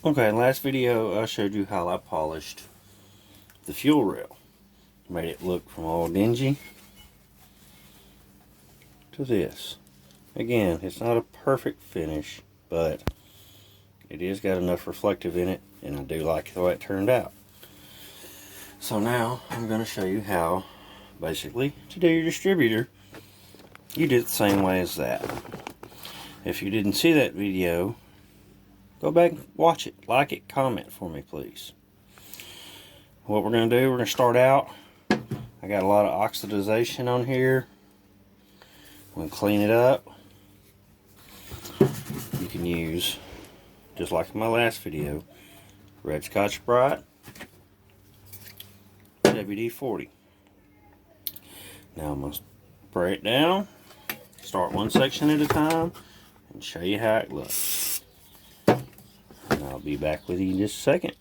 Okay, last video I showed you how I polished the fuel rail. Made it look from all dingy to this. Again, it's not a perfect finish, but it is got enough reflective in it, and I do like the way it turned out. So now I'm going to show you how, basically, to do your distributor. You do it the same way as that. If you didn't see that video, go back and watch it, like it, comment for me, please. What we're going to do, we're going to start out. I got a lot of oxidization on here. I'm going to clean it up. You can use, just like in my last video, red Scotch-Brite, WD-40. Now I'm going to spray it down, start one section at a time, and show you how it looks. And I'll be back with you in just a second.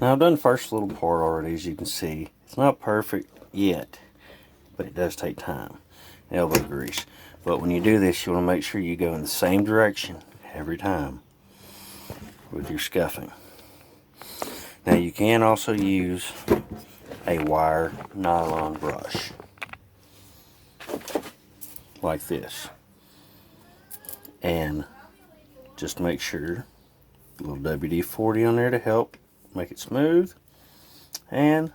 Now I've done the first little part already, as you can see. It's not perfect yet, but it does take time. Elbow grease. But when you do this, you want to make sure you go in the same direction every time with your scuffing. Now you can also use a wire nylon brush like this, and just make sure a little WD-40 on there to help make it smooth, and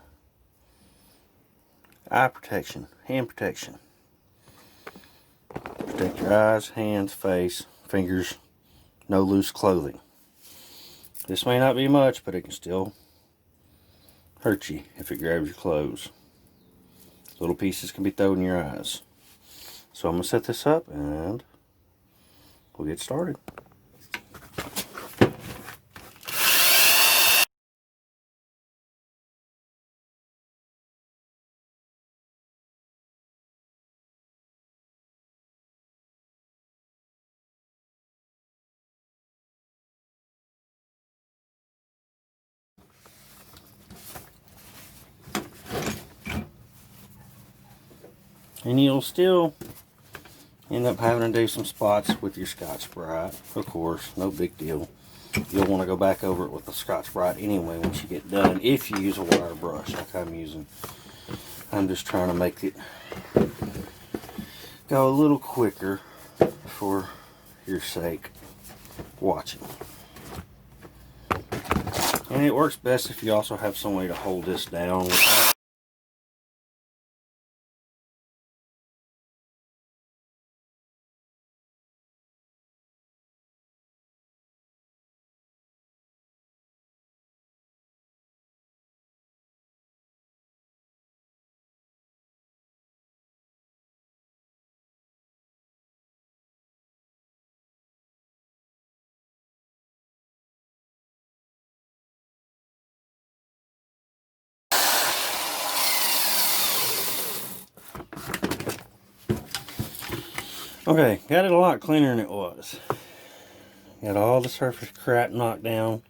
eye protection, hand protection. Protect your eyes, hands, face, fingers, no loose clothing. This may not be much, but it can still hurt you if it grabs your clothes. Little pieces can be thrown in your eyes. So I'm going to set this up and we'll get started. And you'll still end up having to do some spots with your Scotch-Brite. Of course, no big deal. You'll want to go back over it with the Scotch-Brite anyway once you get done, if you use a wire brush like I'm using. I'm just trying to make it go a little quicker for your sake watching. And it works best if you also have some way to hold this down without. Okay, got it a lot cleaner than it was. Got all the surface crap knocked down.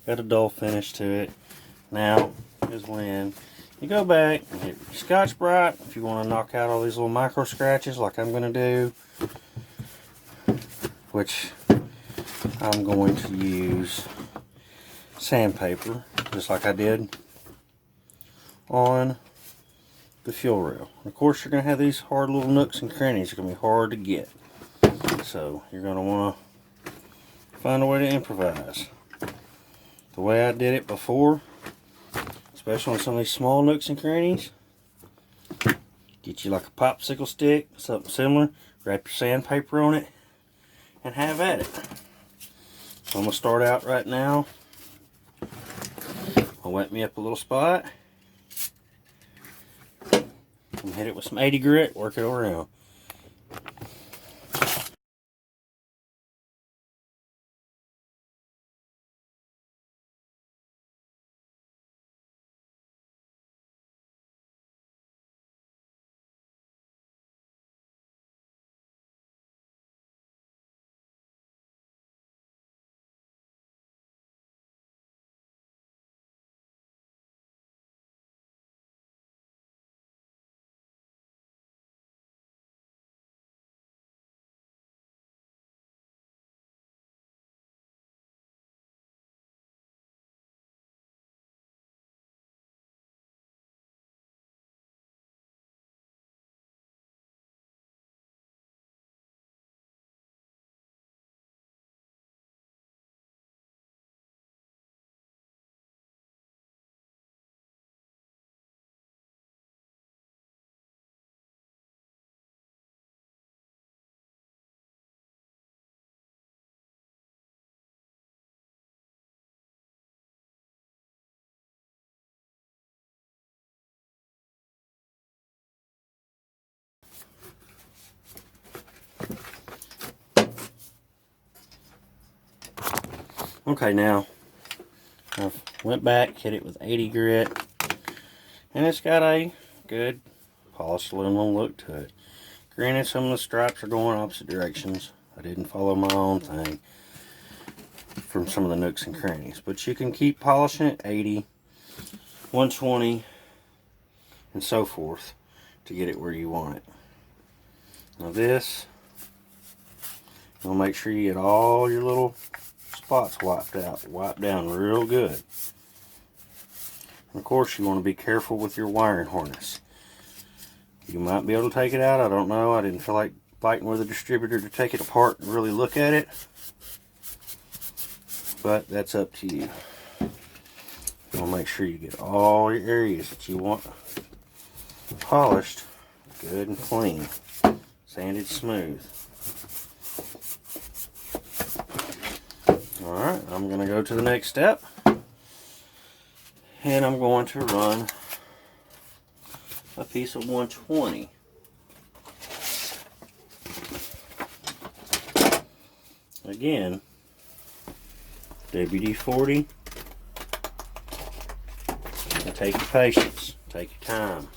Got a dull finish to it. Now is when you go back and hit your Scotch-Brite if you want to knock out all these little micro scratches like I'm going to do. Which I'm going to use sandpaper, just like I did on the fuel rail. Of course, you're going to have these hard little nooks and crannies. It's going to be hard to get. So you're going to want to find a way to improvise. The way I did it before, especially on some of these small nooks and crannies, get you like a popsicle stick, something similar, wrap your sandpaper on it, and have at it. So I'm going to start out right now. I'll wet me up a little spot. And hit it with some 80 grit, work it around. Okay, now I went back, hit it with 80 grit, and it's got a good polished aluminum look to it. Granted, some of the stripes are going opposite directions. I didn't follow my own thing from some of the nooks and crannies, but you can keep polishing it 80, 120, and so forth to get it where you want it. Now this, you'll make sure you get all your little spots wiped down real good. And of course, you want to be careful with your wiring harness. You might be able to take it out, I don't know. I didn't feel like fighting with a distributor to take it apart and really look at it, but that's up to you. You want to make sure you get all your areas that you want polished good and clean, sanded smooth. Alright, I'm going to go to the next step, and I'm going to run a piece of 120. Again, WD-40. And take your patience, take your time.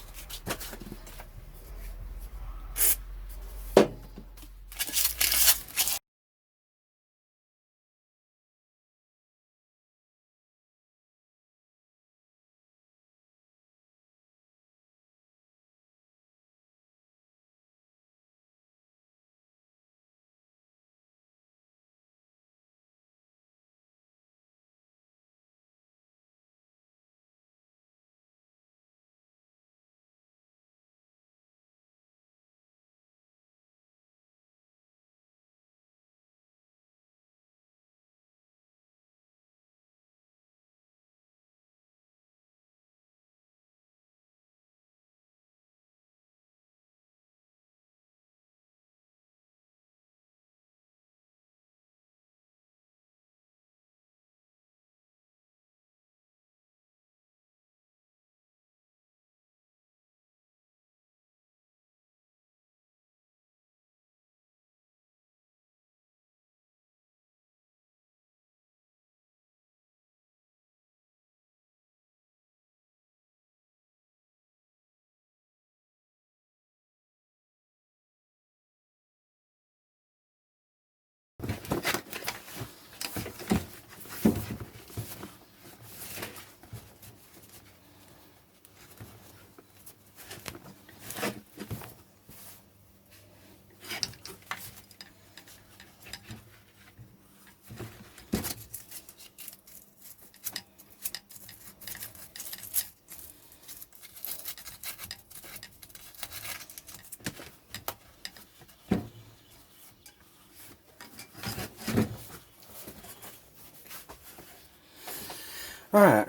Alright,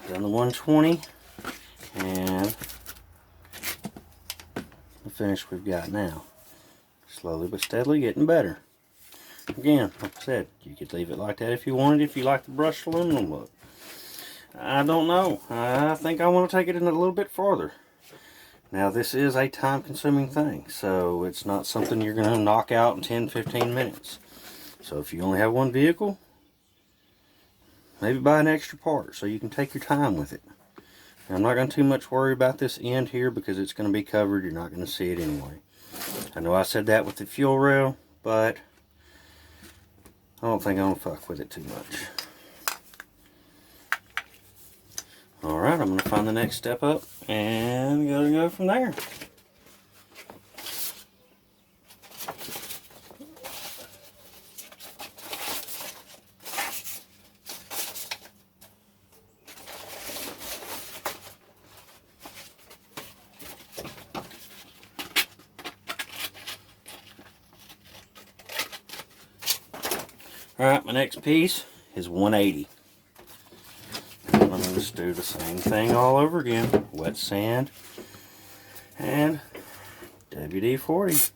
done the 120, and the finish we've got now. Slowly but steadily getting better. Again, like I said, you could leave it like that if you wanted, if you like the brushed aluminum look. I don't know. I think I want to take it in a little bit farther. Now this is a time consuming thing, so it's not something you're going to knock out in 10-15 minutes. So if you only have one vehicle, maybe buy an extra part so you can take your time with it. Now, I'm not going to too much worry about this end here because it's going to be covered. You're not going to see it anyway. I know I said that with the fuel rail, but I don't think I'm going to fuck with it too much. Alright, I'm going to find the next step up and go from there. Alright, my next piece is 180. I'm going to just do the same thing all over again. Wet sand and WD-40.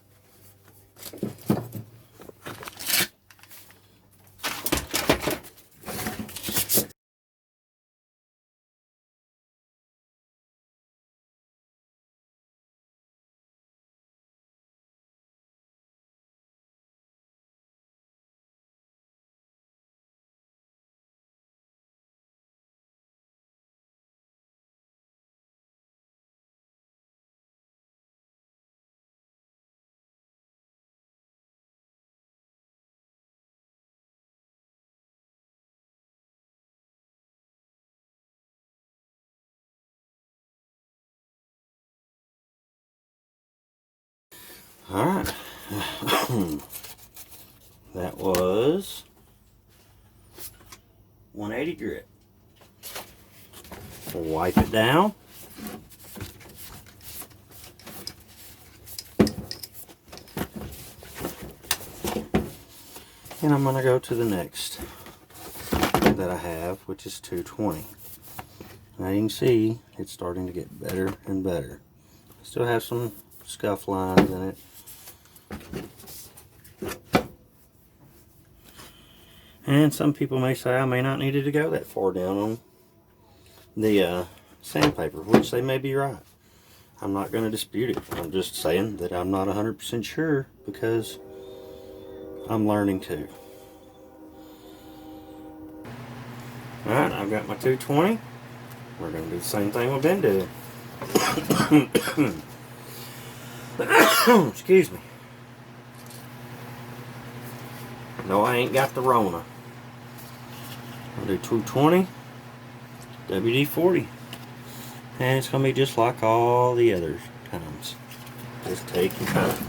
Alright. That was 180 grit. We'll wipe it down. And I'm going to go to the next that I have, which is 220. Now you can see it's starting to get better and better. Still have some scuff lines in it. And some people may say I may not need it to go that far down on the sandpaper, which they may be right. I'm not going to dispute it. I'm just saying that I'm not 100% sure because I'm learning too. Alright, I've got my 220. We're going to do the same thing we've been doing. Excuse me. No, I ain't got the Rona. I'll do 220, WD-40. And it's going to be just like all the other times. Just take your time.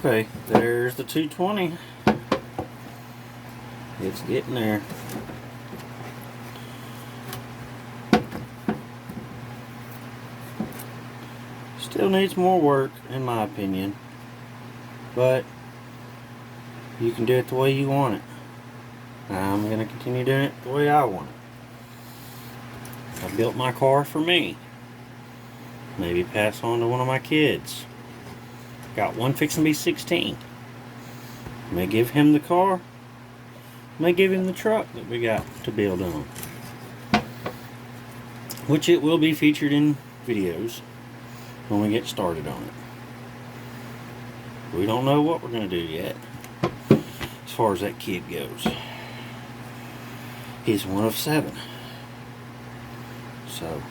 Okay, there's the 220. It's getting there. Still needs more work, in my opinion. But you can do it the way you want it. I'm going to continue doing it the way I want it. I built my car for me. Maybe pass on to one of my kids. Got one fixing to be 16. May give him the car. May give him the truck that we got to build on. Which it will be featured in videos when we get started on it. We don't know what we're going to do yet as far as that kid goes. He's one of 7. So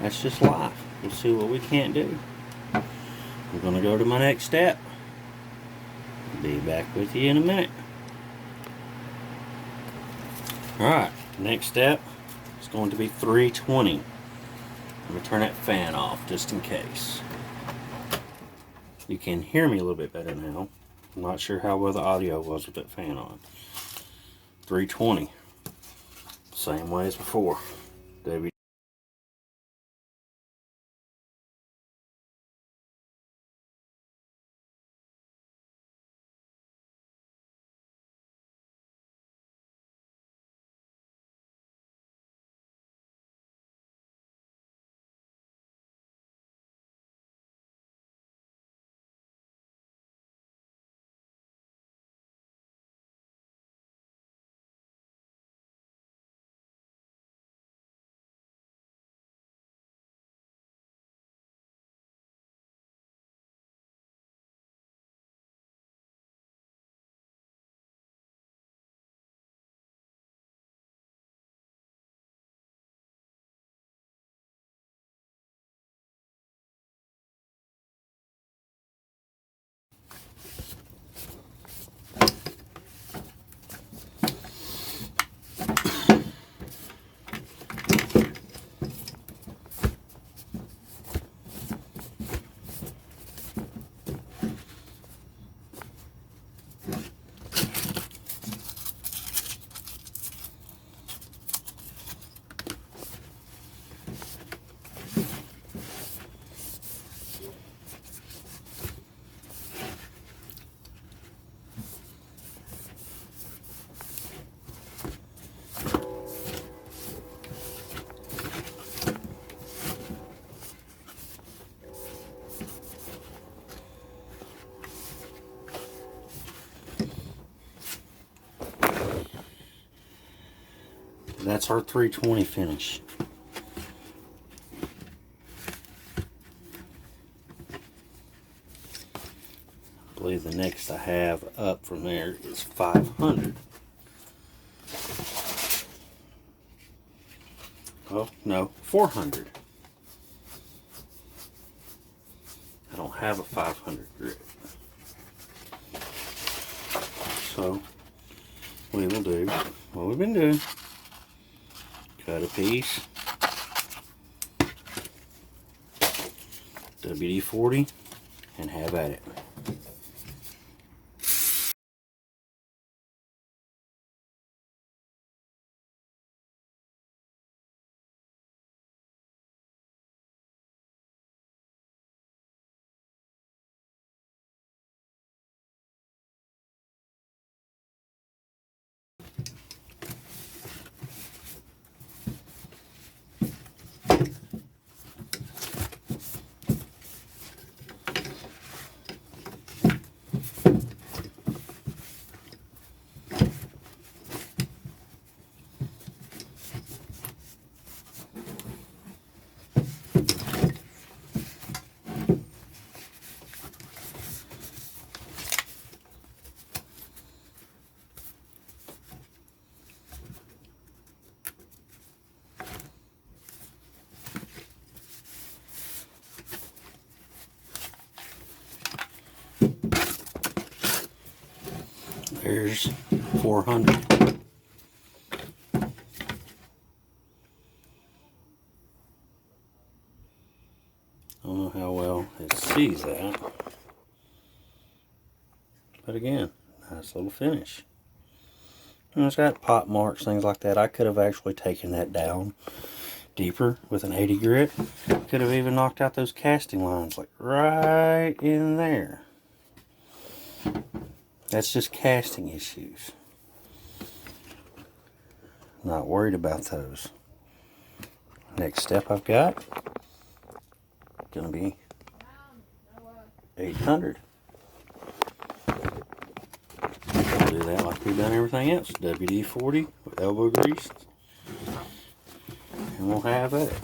that's just life. We'll see what we can't do. I'm going to go to my next step. Be back with you in a minute. Alright, next step is going to be 320. I'm going to turn that fan off just in case. You can hear me a little bit better now. I'm not sure how well the audio was with that fan on. 320. Same way as before. that's our 320 finish. I believe the next I have up from there is 500. Oh, no, 400. I don't have a 500 grit. So, we will do what we've been doing. Cut a piece. WD-40 and have at it. There's 400. I don't know how well it sees that. But again, nice little finish. And it's got pop marks, things like that. I could have actually taken that down deeper with an 80 grit. Could have even knocked out those casting lines like right in there. That's just casting issues. Not worried about those. Next step I've got gonna be 800. We'll do that like we've done everything else. WD-40 with elbow grease, and we'll have at it.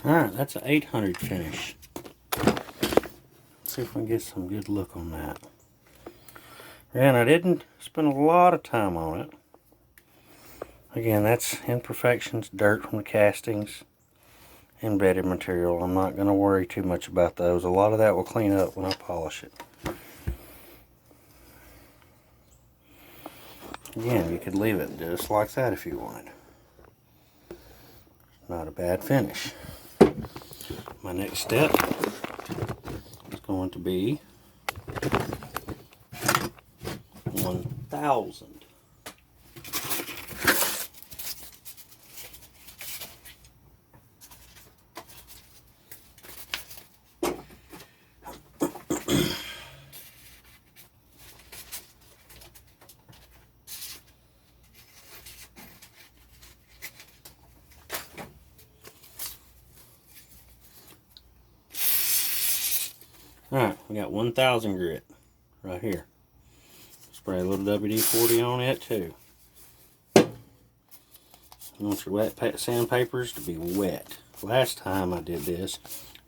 Alright, that's an 800 finish. Let's see if we can get some good look on that. And I didn't spend a lot of time on it. Again, that's imperfections, dirt from the castings, embedded material. I'm not going to worry too much about those. A lot of that will clean up when I polish it. Again, you could leave it just like that if you wanted. Not a bad finish. My next step is going to be 1000. Alright, we got 1000 grit right here. Spray a little WD-40 on it too. You want your wet sandpapers to be wet. Last time I did this,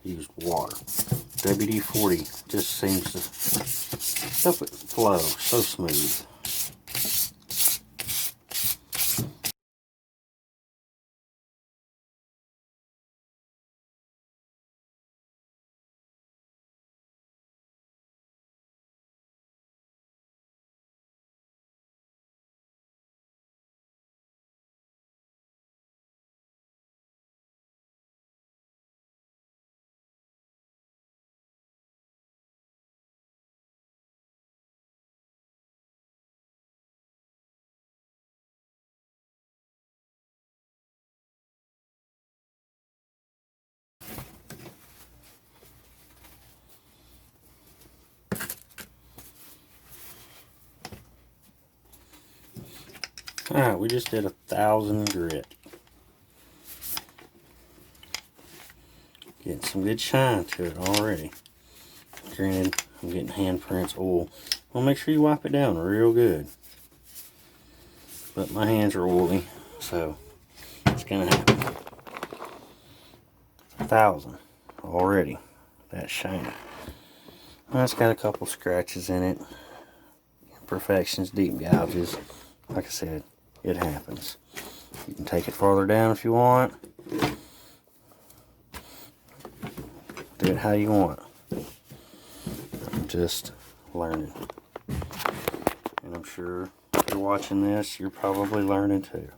I used water. WD-40 just seems to help it flow so smooth. Alright, we just did 1,000 grit. Getting some good shine to it already. Granted, I'm getting handprints oil. Well, make sure you wipe it down real good. But my hands are oily, so it's gonna happen. 1,000 already. That's shiny. Well, it's got a couple scratches in it. Imperfections, deep gouges. Like I said, it happens. You can take it farther down if you want. Do it how you want. I'm just learning. And I'm sure if you're watching this, you're probably learning too.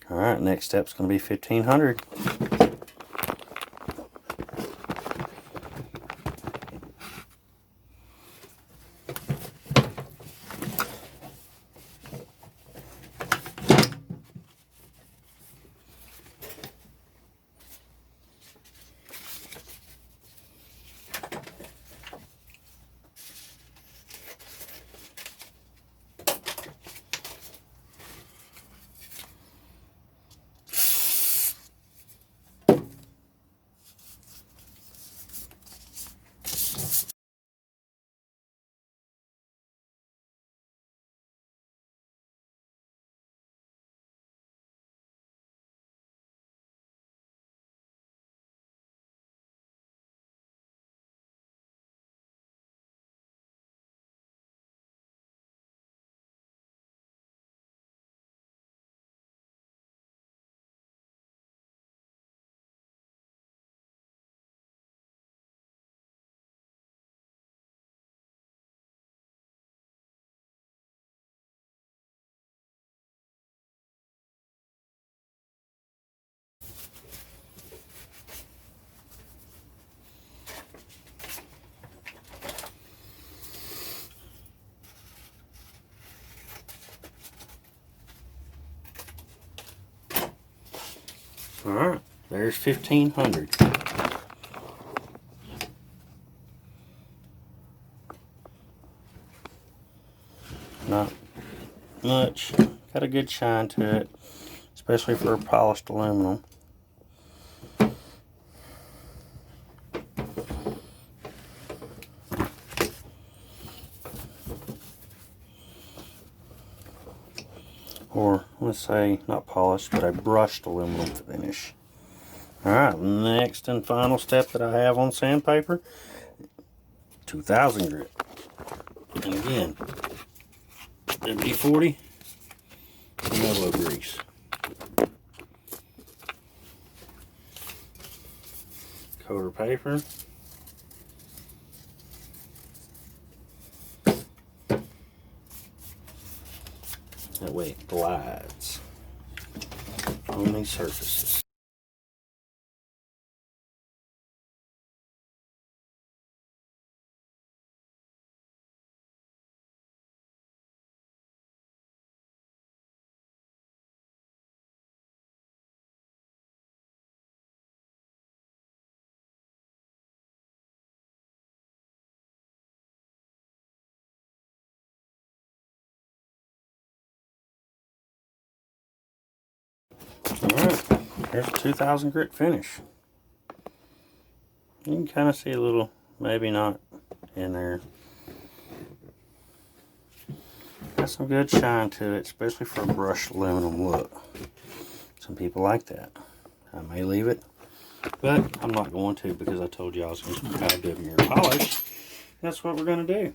Alright, next step's going to be 1,500. Alright, there's 1,500. Not much. Got a good shine to it, especially for polished aluminum. Or let's say not polished, but a brushed aluminum finish. Alright, next and final step that I have on sandpaper, 2,000 grit. And again, WD-40 and elbow grease. Coater paper. That way it glides on these surfaces. Alright, there's a 2,000 grit finish. You can kind of see a little, maybe not in there. Got some good shine to it, especially for a brushed aluminum look. Some people like that. I may leave it, but I'm not going to because I told you I was going to try to do a mirror polish. That's what we're going to do.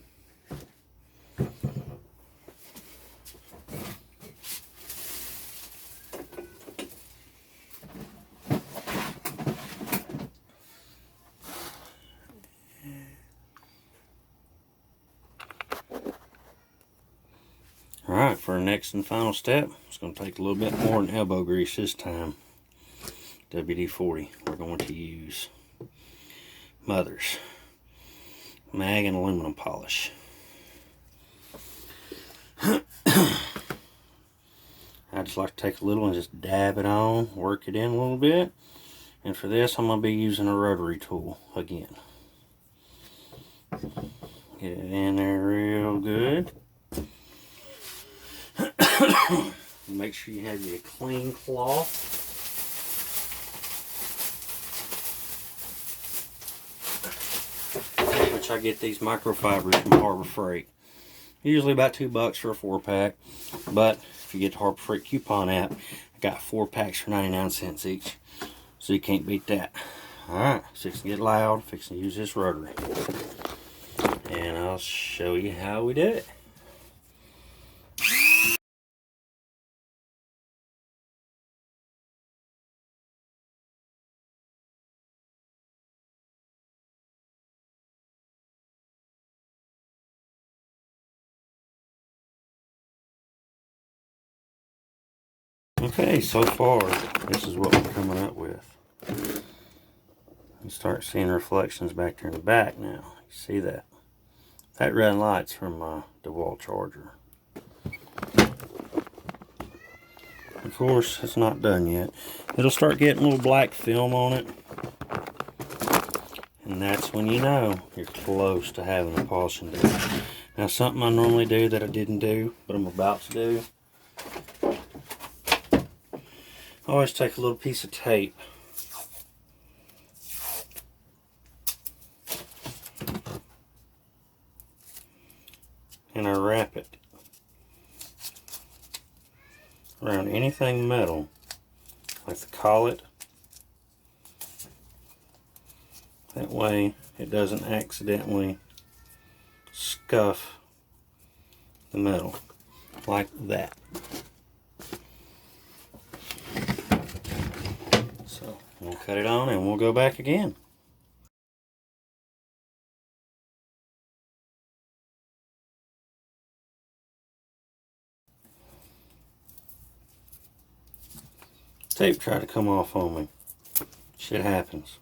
Alright, for our next and final step, it's going to take a little bit more than elbow grease this time. WD-40. We're going to use Mother's mag and aluminum polish. I just like to take a little and just dab it on, work it in a little bit. And for this, I'm going to be using a rotary tool again. Get it in there real good. Make sure you have your clean cloth. Which I get these microfibers from Harbor Freight. Usually about $2 for a 4-pack. But if you get the Harbor Freight coupon app, I got 4 packs for 99 cents each. So you can't beat that. Alright, fixing to get loud, fixing to use this rotary. And I'll show you how we do it. Okay, so far, this is what we're coming up with. You start seeing reflections back there in the back now. You see that? That red light's from my DeWalt charger. Of course, it's not done yet. It'll start getting a little black film on it. And that's when you know you're close to having a polishing done. Now, something I normally do that I didn't do, but I'm about to do. I always take a little piece of tape. And I wrap it around anything metal, like the collet. That way it doesn't accidentally scuff the metal, like that. So we'll cut it on and we'll go back again. Tape tried to come off on me. Shit happens.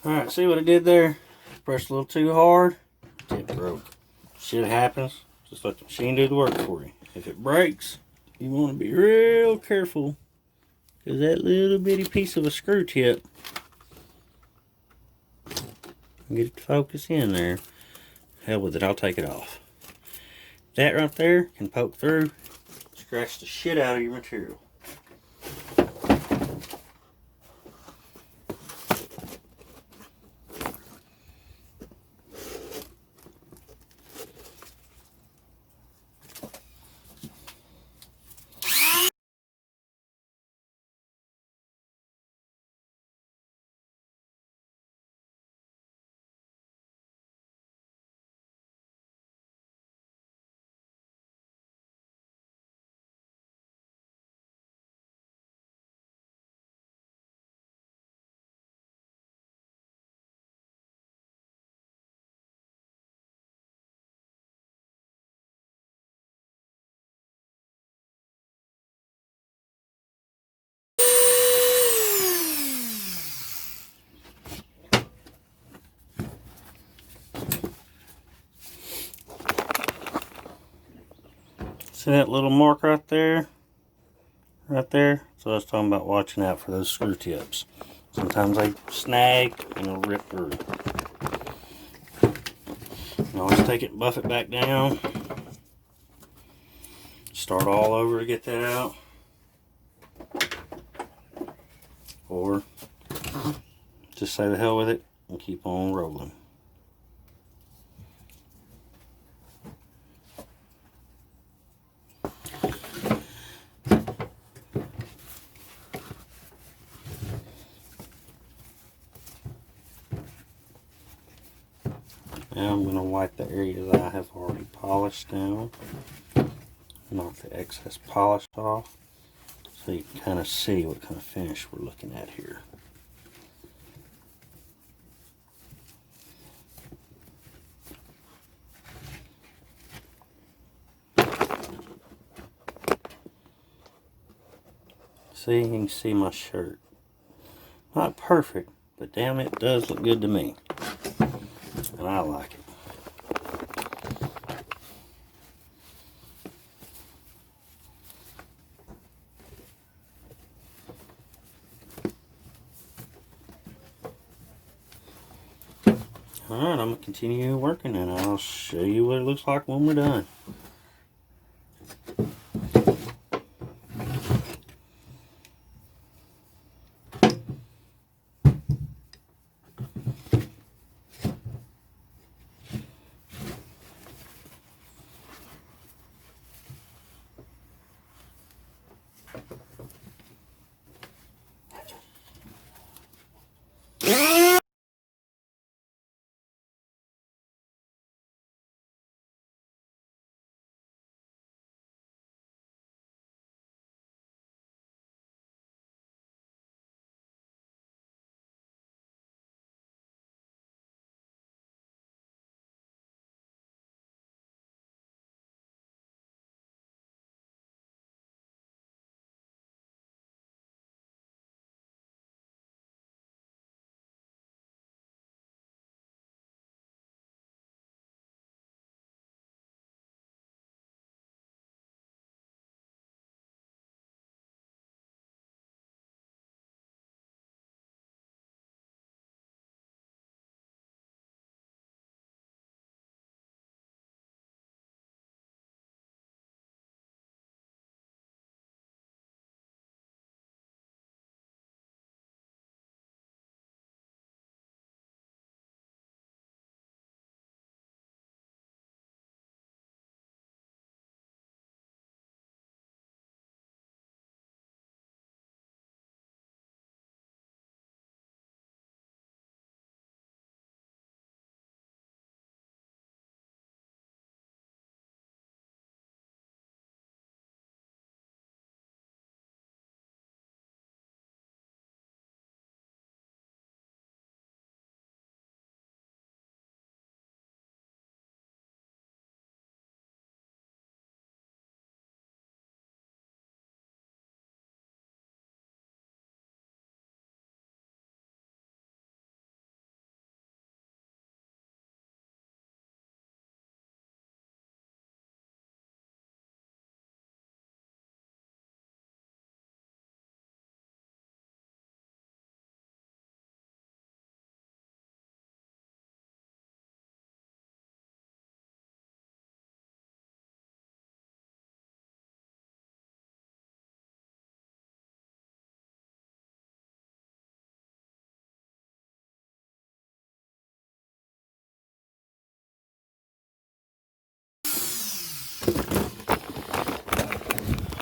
Alright, see what I did there? Pressed a little too hard, it broke. Shit happens. Just let the machine do the work for you. If it breaks, you want to be real careful, because that little bitty piece of a screw tip, get it to focus in there. Hell with it, I'll take it off. That right there can poke through, scratch the shit out of your material. See that little mark right there? Right there? So I was talking about watching out for those screw tips. Sometimes they snag and they'll rip through. You always take it and buff it back down. Start all over to get that out. Or just say the hell with it and keep on rolling. Now I'm going to wipe the areas I have already polished down. Knock the excess polish off so you can kind of see what kind of finish we're looking at here. See, you can see my shirt. Not perfect, but damn, it does look good to me. And I like it. Alright, I'm going to continue working and I'll show you what it looks like when we're done.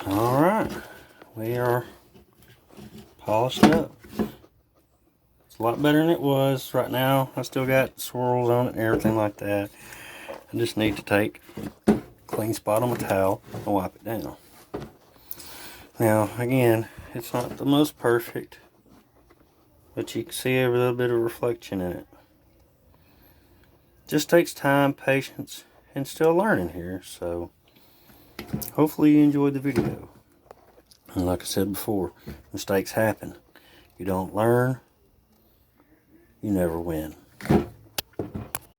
Alright, we are polished up. It's a lot better than it was. Right now, I still got swirls on it and everything like that. I just need to take a clean spot on my towel and wipe it down. Now, again, it's not the most perfect, but you can see a little bit of reflection in it. Just takes time, patience, and still learning here, so hopefully you enjoyed the video. And like I said before, mistakes happen. You don't learn, you never win.